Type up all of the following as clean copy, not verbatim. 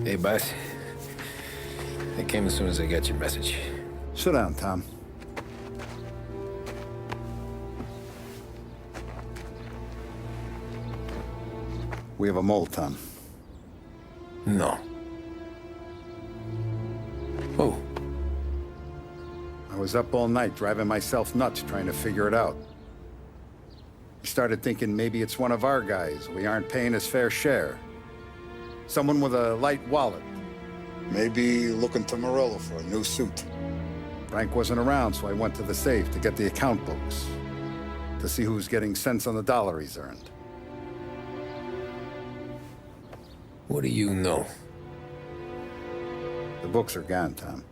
Hey, boss. I came as soon as I got your message. Sit down, Tom. We have a mole, Tom. No. Oh. I was up all night driving myself nuts trying to figure it out. I started thinking maybe it's one of our guys. We aren't paying his fair share. Someone with a light wallet. Maybe looking to Morello for a new suit. Frank wasn't around, so I went to the safe to get the account books. To see who's getting cents on the dollar he's earned. What do you know? The books are gone, Tom.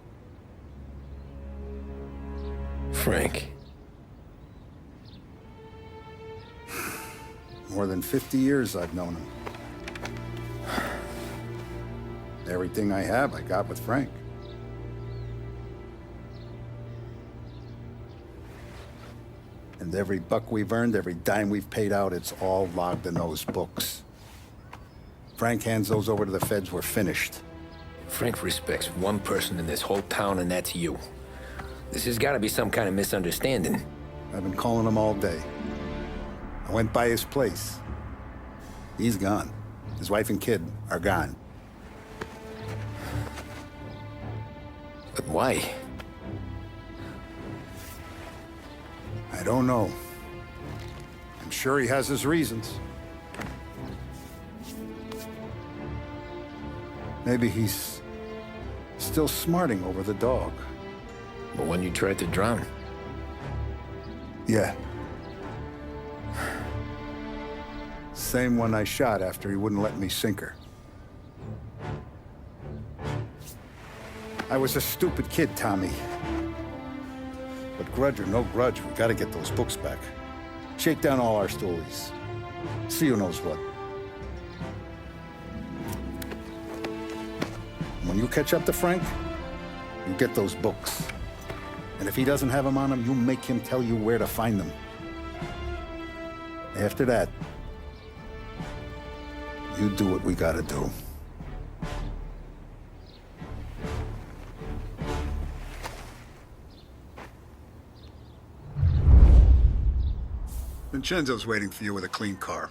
Frank. More than 50 years I've known him. Everything I have, I got with Frank. And every buck we've earned, every dime we've paid out, it's all logged in those books. Frank hands those over to the feds, we're finished. Frank respects one person in this whole town, and that's you. This has got to be some kind of misunderstanding. I've been calling him all day. I went by his place. He's gone. His wife and kid are gone. But why? I don't know. I'm sure he has his reasons. Maybe he's still smarting over the dog. The one you tried to drown? Yeah. Same one I shot after he wouldn't let me sink her. I was a stupid kid, Tommy. But grudge or no grudge, we gotta get those books back. Shake down all our stories. See who knows what. When you catch up to Frank, you get those books. And if he doesn't have them on him, you make him tell you where to find them. After that, you do what we gotta do. Vincenzo's waiting for you with a clean car.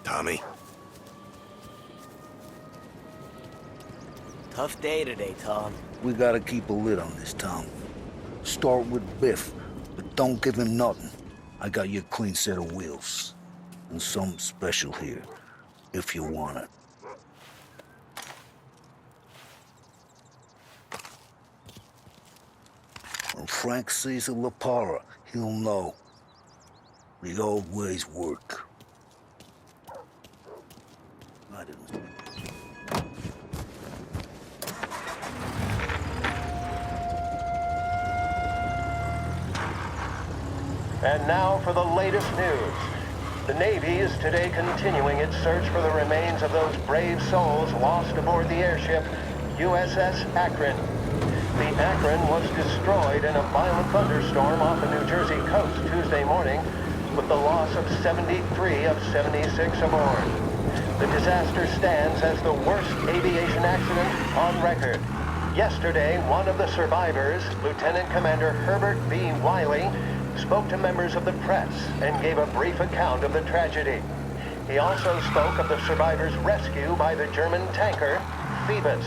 Tommy? Tough day today, Tom. We gotta keep a lid on this town. Start with Biff, but don't give him nothing. I got you a clean set of wheels. And something special here, if you want it. When Frank sees a La Parra, he'll know. The old ways work. I didn't. And now for the latest news. The Navy is today continuing its search for the remains of those brave souls lost aboard the airship USS Akron. The Akron was destroyed in a violent thunderstorm off the New Jersey coast Tuesday morning, with the loss of 73 of 76 aboard. The disaster stands as the worst aviation accident on record. Yesterday, one of the survivors, Lieutenant Commander Herbert B. Wiley, spoke to members of the press and gave a brief account of the tragedy. He also spoke of the survivors' rescue by the German tanker, Phoebus.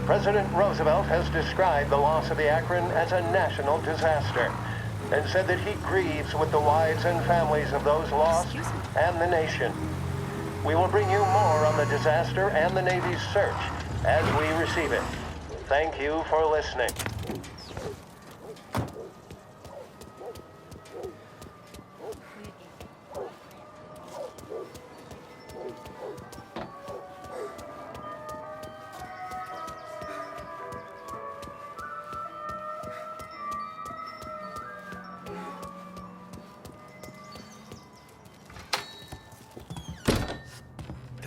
President Roosevelt has described the loss of the Akron as a national disaster and said that he grieves with the wives and families of those lost and the nation. We will bring you more on the disaster and the Navy's search as we receive it. Thank you for listening.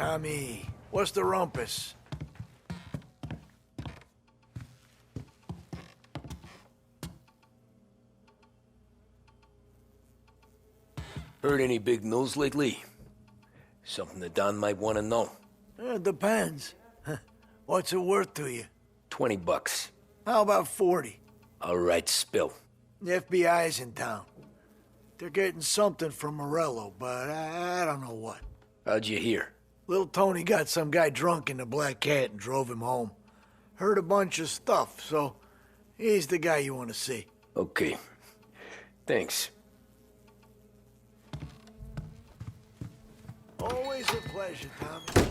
Tommy, what's the rumpus? Heard any big news lately? Something the Don might want to know. It depends. What's it worth to you? $20. How about 40? All right, spill. The FBI's in town. They're getting something from Morello, but I don't know what. How'd you hear? Little Tony got some guy drunk in the Black Cat and drove him home. Heard a bunch of stuff, so he's the guy you want to see. Okay. Thanks. Always a pleasure, Tommy.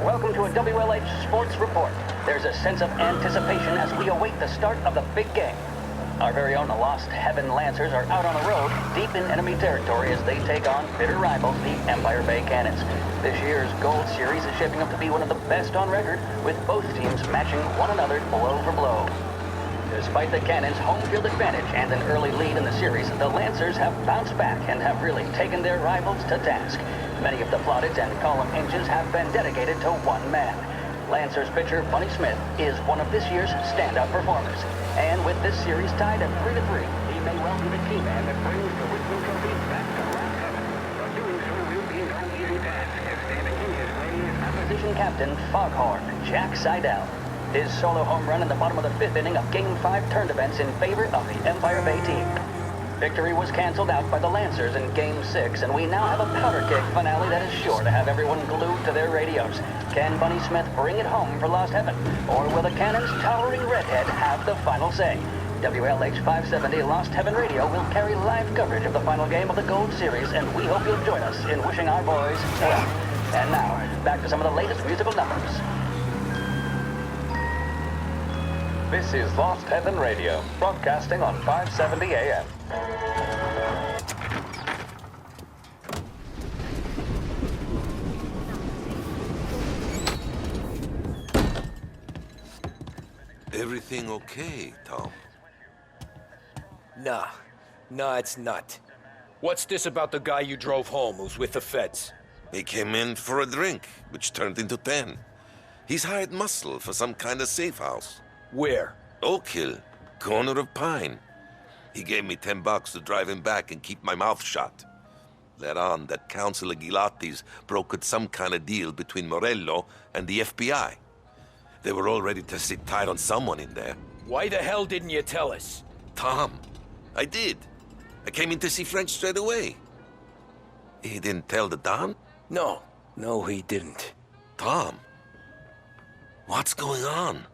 Welcome to a WLH Sports Report. There's a sense of anticipation as we await the start of the big game. Our very own Lost Heaven Lancers are out on the road, deep in enemy territory as they take on bitter rivals, the Empire Bay Cannons. This year's Gold Series is shaping up to be one of the best on record, with both teams matching one another blow for blow. Despite the Cannons' home field advantage and an early lead in the series, the Lancers have bounced back and have really taken their rivals to task. Many of the plaudits and column inches have been dedicated to one man. Lancers pitcher Bunny Smith is one of this year's standout performers. And with this series tied at 3-3, he may well be the key man that brings the Wisdom Trophy back to Lost Heaven. But doing so will be no easy task, as standing in his way is opposition captain Foghorn Jack Seidel. His solo home run in the bottom of the fifth inning of Game 5 turned events in favor of the Empire Bay team. Victory was canceled out by the Lancers in Game 6, and we now have a powder keg finale that is sure to have everyone glued to their radios. Can Bunny Smith bring it home for Lost Heaven? Or will the Cannon's towering redhead have the final say? WLH 570 Lost Heaven Radio will carry live coverage of the final game of the Gold Series, and we hope you'll join us in wishing our boys well. And now, back to some of the latest musical numbers. This is Lost Heaven Radio, broadcasting on 570 AM. Everything okay, Tom? Nah, it's not. What's this about the guy you drove home who's with the feds? He came in for a drink, which turned into 10. He's hired muscle for some kind of safe house. Where? Oak Hill, corner of Pine. He gave me $10 to drive him back and keep my mouth shut. Let on that Councilor Gilatti's brokered some kind of deal between Morello and the FBI. They were all ready to sit tight on someone in there. Why the hell didn't you tell us? Tom, I did. I came in to see French straight away. He didn't tell the Don? No, he didn't. Tom, what's going on?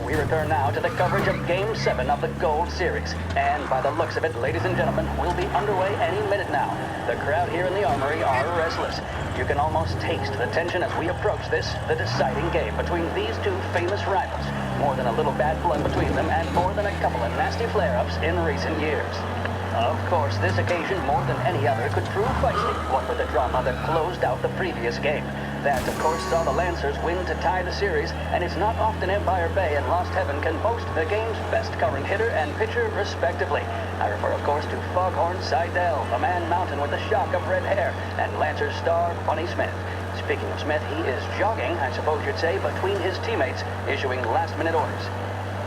We return now to the coverage of Game 7 of the Gold Series. And by the looks of it, ladies and gentlemen, we'll be underway any minute now. The crowd here in the Armory are restless. You can almost taste the tension as we approach this, the deciding game between these two famous rivals. More than a little bad blood between them, and more than a couple of nasty flare-ups in recent years. Of course, this occasion, more than any other, could prove feisty, what with the drama that closed out the previous game. That, of course, saw the Lancers win to tie the series, and it's not often Empire Bay and Lost Heaven can boast the game's best current hitter and pitcher, respectively. I refer, of course, to Foghorn Seidel, a man mountain with a shock of red hair, and Lancers star Bunny Smith. Speaking of Smith, he is jogging, I suppose you'd say, between his teammates, issuing last-minute orders.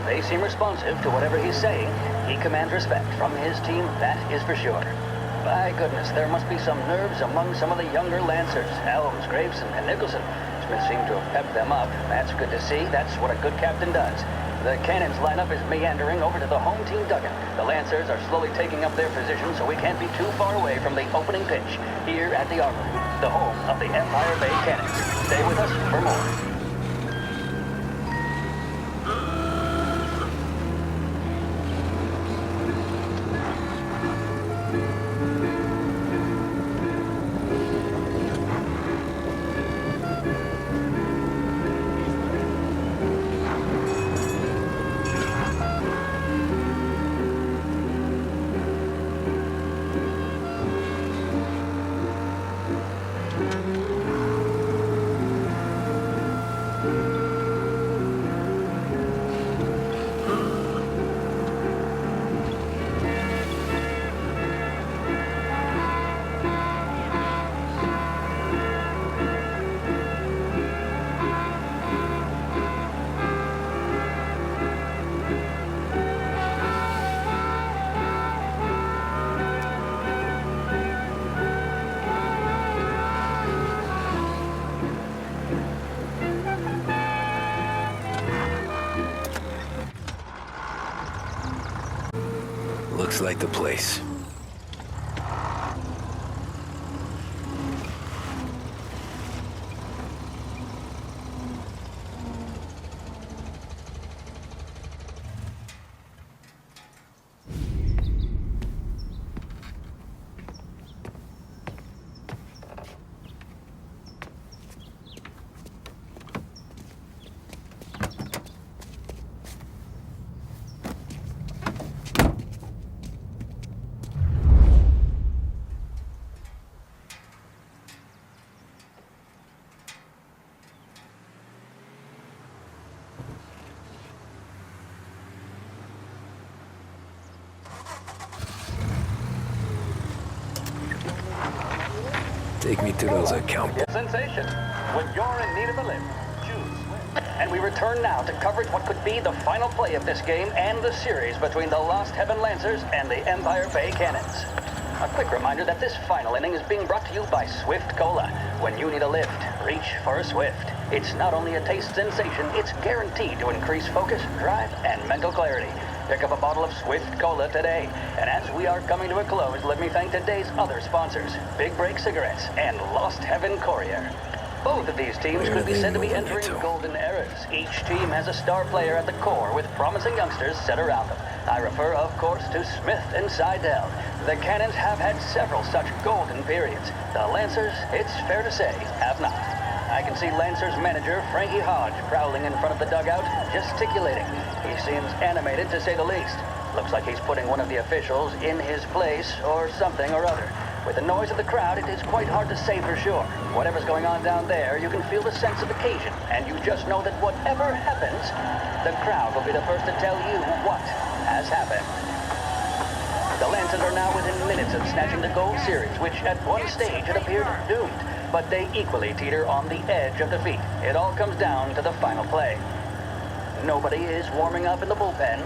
They seem responsive to whatever he's saying. He commands respect from his team, that is for sure. By goodness, there must be some nerves among some of the younger Lancers, Helms, Graveson, and Nicholson. Smith seemed to have pepped them up. That's good to see. That's what a good captain does. The Cannons lineup is meandering over to the home team dugout. The Lancers are slowly taking up their position, so we can't be too far away from the opening pitch here at the Armory, the home of the Empire Bay Cannons. Stay with us for more. Looks like the place. Take me to those accounts. Sensation. When you're in need of a lift, choose. And we return now to coverage what could be the final play of this game and the series between the Lost Heaven Lancers and the Empire Bay Cannons. A quick reminder that this final inning is being brought to you by Swift Cola. When you need a lift, reach for a Swift. It's not only a taste sensation, it's guaranteed to increase focus, drive, and mental clarity. Pick up a bottle of Swift Cola today. And as we are coming to a close, let me thank today's other sponsors, Big Break Cigarettes and Lost Heaven Courier. Both of these teams could be said to be entering golden eras. Each team has a star player at the core with promising youngsters set around them. I refer, of course, to Smith and Seidel. The Cannons have had several such golden periods. The Lancers, it's fair to say, have not. I can see Lancers manager Frankie Hodge prowling in front of the dugout, gesticulating. He seems animated, to say the least. Looks like he's putting one of the officials in his place or something or other. With the noise of the crowd, it is quite hard to say for sure. Whatever's going on down there, you can feel the sense of occasion, and you just know that whatever happens, the crowd will be the first to tell you what has happened. The Lancers are now within minutes of snatching the gold series, which at one stage had appeared doomed, but they equally teeter on the edge of defeat. It all comes down to the final play. Nobody is warming up in the bullpen.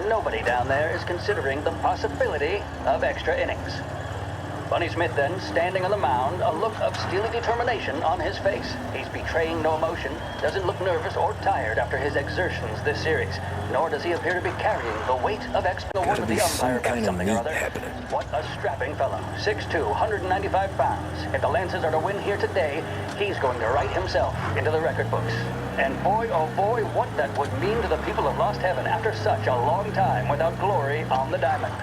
Nobody down there is considering the possibility of extra innings. Bunny Smith then, standing on the mound, a look of steely determination on his face. He's betraying no emotion, doesn't look nervous or tired after his exertions this series, nor does he appear to be carrying the weight of expecting word of the umpire about something or other. What a strapping fellow. 6'2", 195 pounds. If the Lancers are to win here today, he's going to write himself into the record books. And boy, oh boy, what that would mean to the people of Lost Heaven after such a long time without glory on the diamond.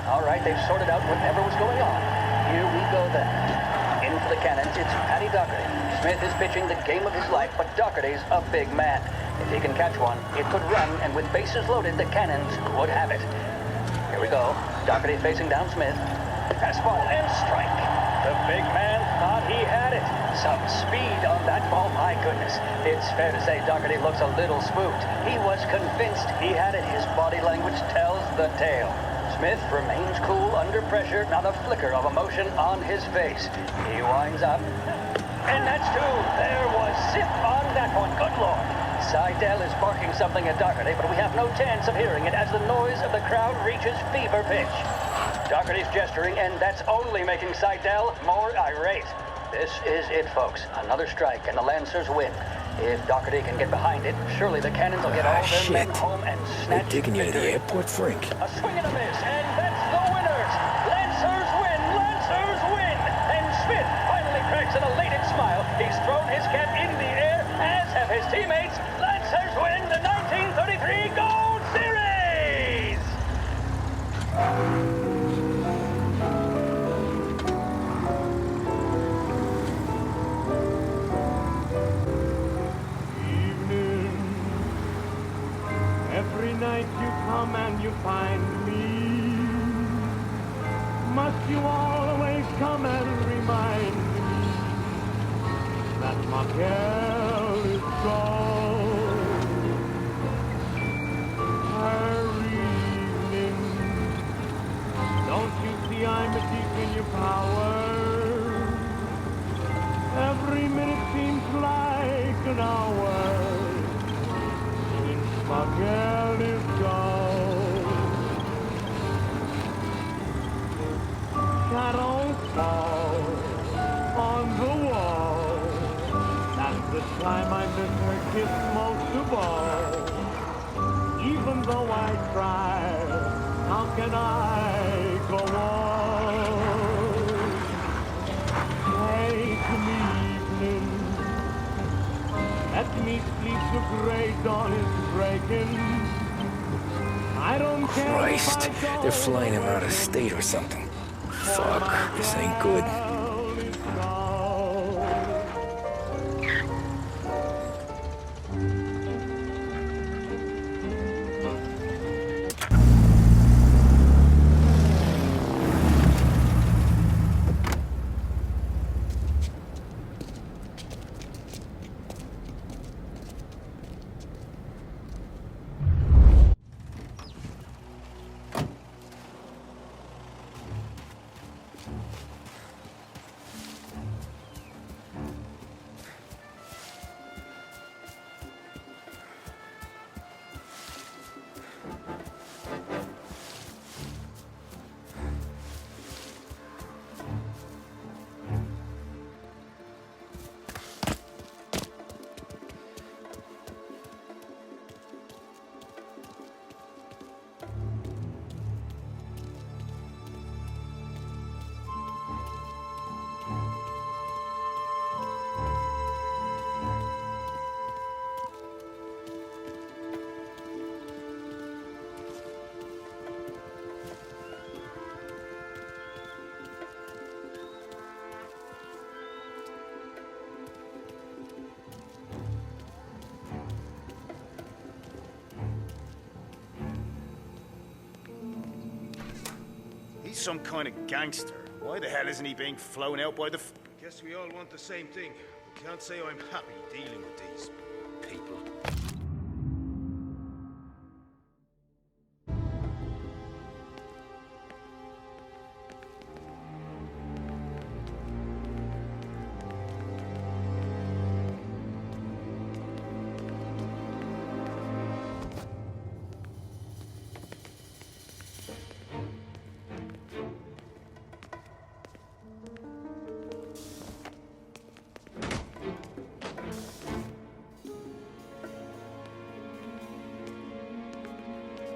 All right, they've sorted out whatever was going on. Here we go then. In for the Cannons, it's Paddy Doherty. Smith is pitching the game of his life, but Doherty's a big man. If he can catch one, it could run, and with bases loaded, the Cannons would have it. Here we go. Doherty facing down Smith. Fastball and strike. The big man thought he had it. Some speed on that ball, my goodness. It's fair to say Doherty looks a little spooked. He was convinced he had it. His body language tells the tale. Smith remains cool under pressure, not a flicker of emotion on his face. He winds up. And that's two. There was zip on that one. Good Lord. Seidel is barking something at Doherty, but we have no chance of hearing it as the noise of the crowd reaches fever pitch. Doherty's gesturing, and that's only making Seidel more irate. This is it, folks. Another strike, and the Lancers win. If Doherty can get behind it, surely the Cannons will get all their men home and snatch They're taking you to the airport, Frank. A swing and a miss, and that's the winners! Lancers win! Lancers win! And Smith finally cracks an elated smile. He's thrown his cap in the air, as have his teammates. Lancers win the 1933 Gold Series! Every night you come and you find me. Must you always come and remind me that my girl is gone? Her evening. Don't you see I'm deep in your power? Every minute seems like an hour. My girl is gone. Shadows fall on the wall. That's the time I miss her kiss most of all. Even though I try, how can I me sleep, the gray dawn is breaking. I don't care. Christ, they're flying him out of state or something. Fuck, this ain't good. He's some kind of gangster. Why the hell isn't he being flown out by the Guess we all want the same thing. Can't say I'm happy dealing with these people.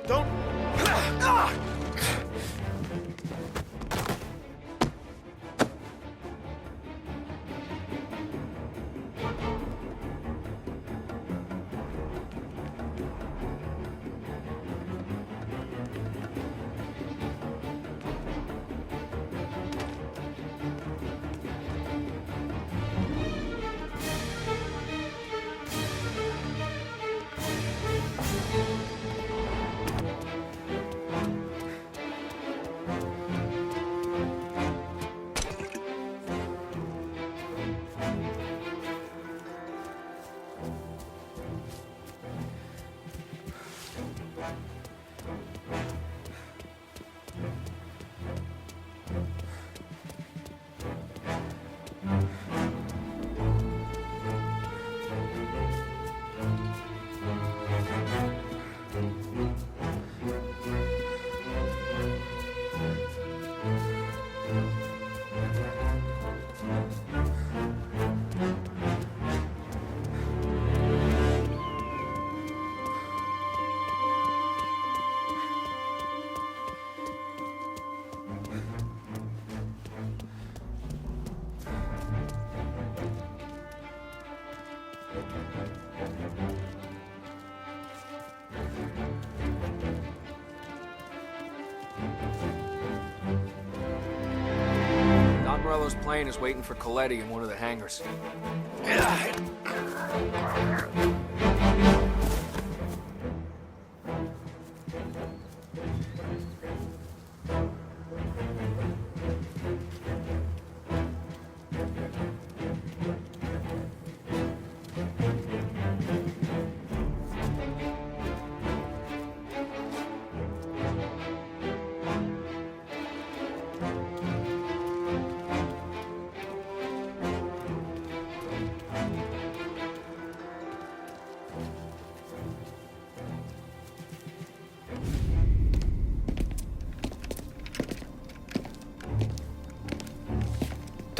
Don't... Don Morello's plane is waiting for Coletti in one of the hangars.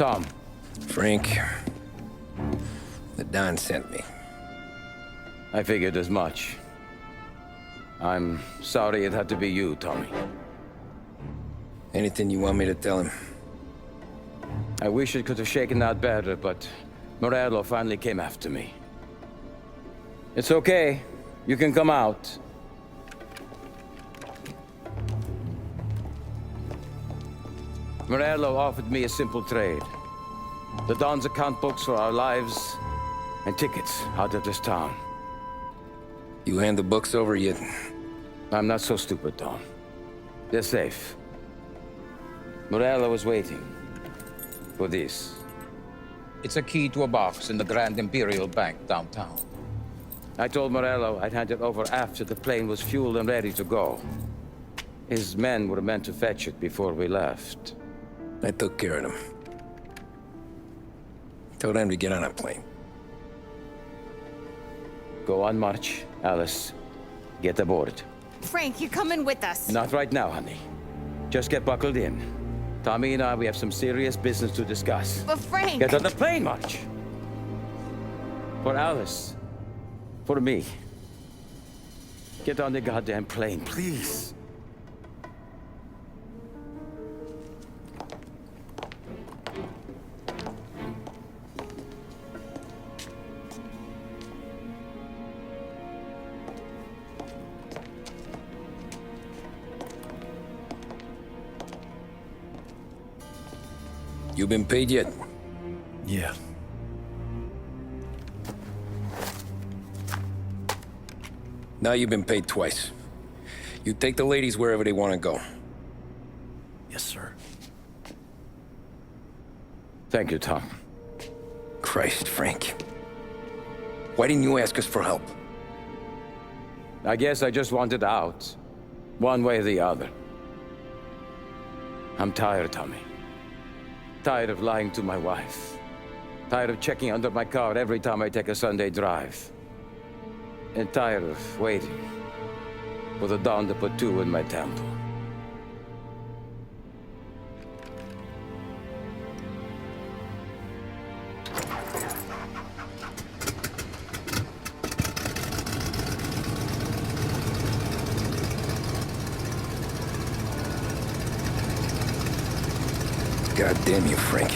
Tom. Frank, the Don sent me. I figured as much. I'm sorry it had to be you, Tommy. Anything you want me to tell him? I wish it could have shaken out better, but Morello finally came after me. It's okay. You can come out. Morello offered me a simple trade. The Don's account books for our lives and tickets out of this town. You hand the books over yet? I'm not so stupid, Don. They're safe. Morello was waiting for this. It's a key to a box in the Grand Imperial Bank downtown. I told Morello I'd hand it over after the plane was fueled and ready to go. His men were meant to fetch it before we left. I took care of them. Told them to get on a plane. Go on march, Alice. Get aboard. Frank, you're coming with us. Not right now, honey. Just get buckled in. Tommy and I, we have some serious business to discuss. But Frank... Get on the plane, March! For Alice. For me. Get on the goddamn plane, please. You been paid yet? Yeah. Now you've been paid twice. You take the ladies wherever they want to go. Yes, sir. Thank you, Tom. Christ, Frank. Why didn't you ask us for help? I guess I just wanted out. One way or the other. I'm tired, Tommy. Tired of lying to my wife. Tired of checking under my car every time I take a Sunday drive. And tired of waiting for the dawn to put two in my temple. God damn you, Frank.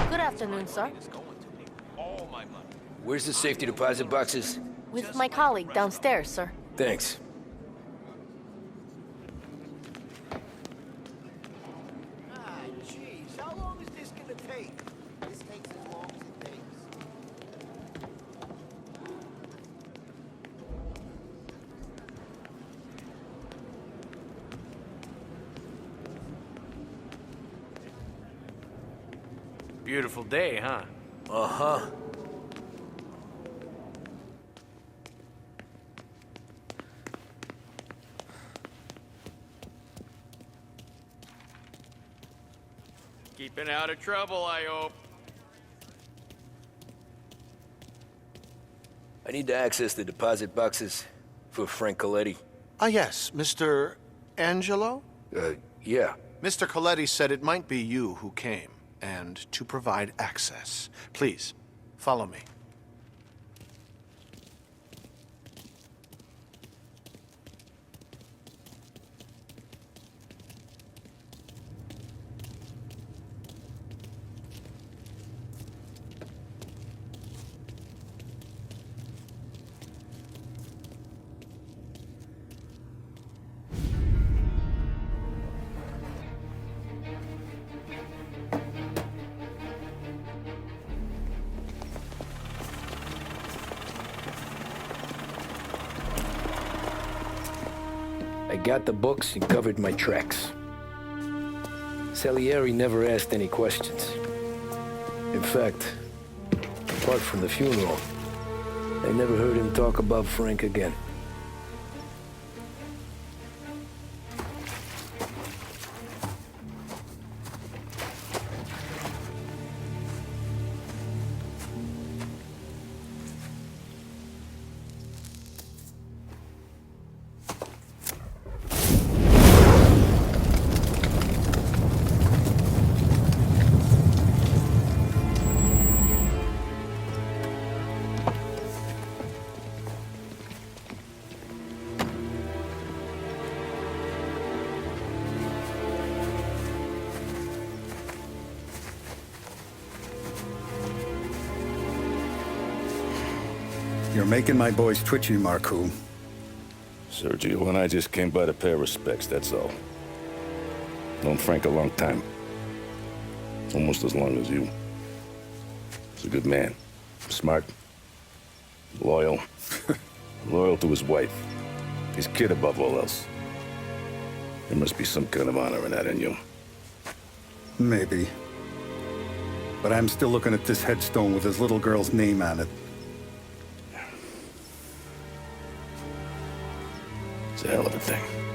Good afternoon, sir. Where's the safety deposit boxes? With my colleague downstairs, sir. Thanks. Jeez, how long is this gonna take? This takes as long as it takes. Beautiful day, huh? Uh-huh. Keeping out of trouble, I hope. I need to access the deposit boxes for Frank Coletti. Ah, yes, Mr. Angelo? Yeah. Mr. Coletti said it might be you who came, and to provide access. Please, follow me. got the books and covered my tracks. Salieri never asked any questions. In fact, apart from the funeral, I never heard him talk about Frank again. You're making my boys twitchy, Marku. Sergio and I just came by to pay our respects, that's all. Known Frank a long time. Almost as long as you. He's a good man. Smart. Loyal. Loyal to his wife. His kid above all else. There must be some kind of honor in that in you. Maybe. But I'm still looking at this headstone with his little girl's name on it. It's a hell of a thing.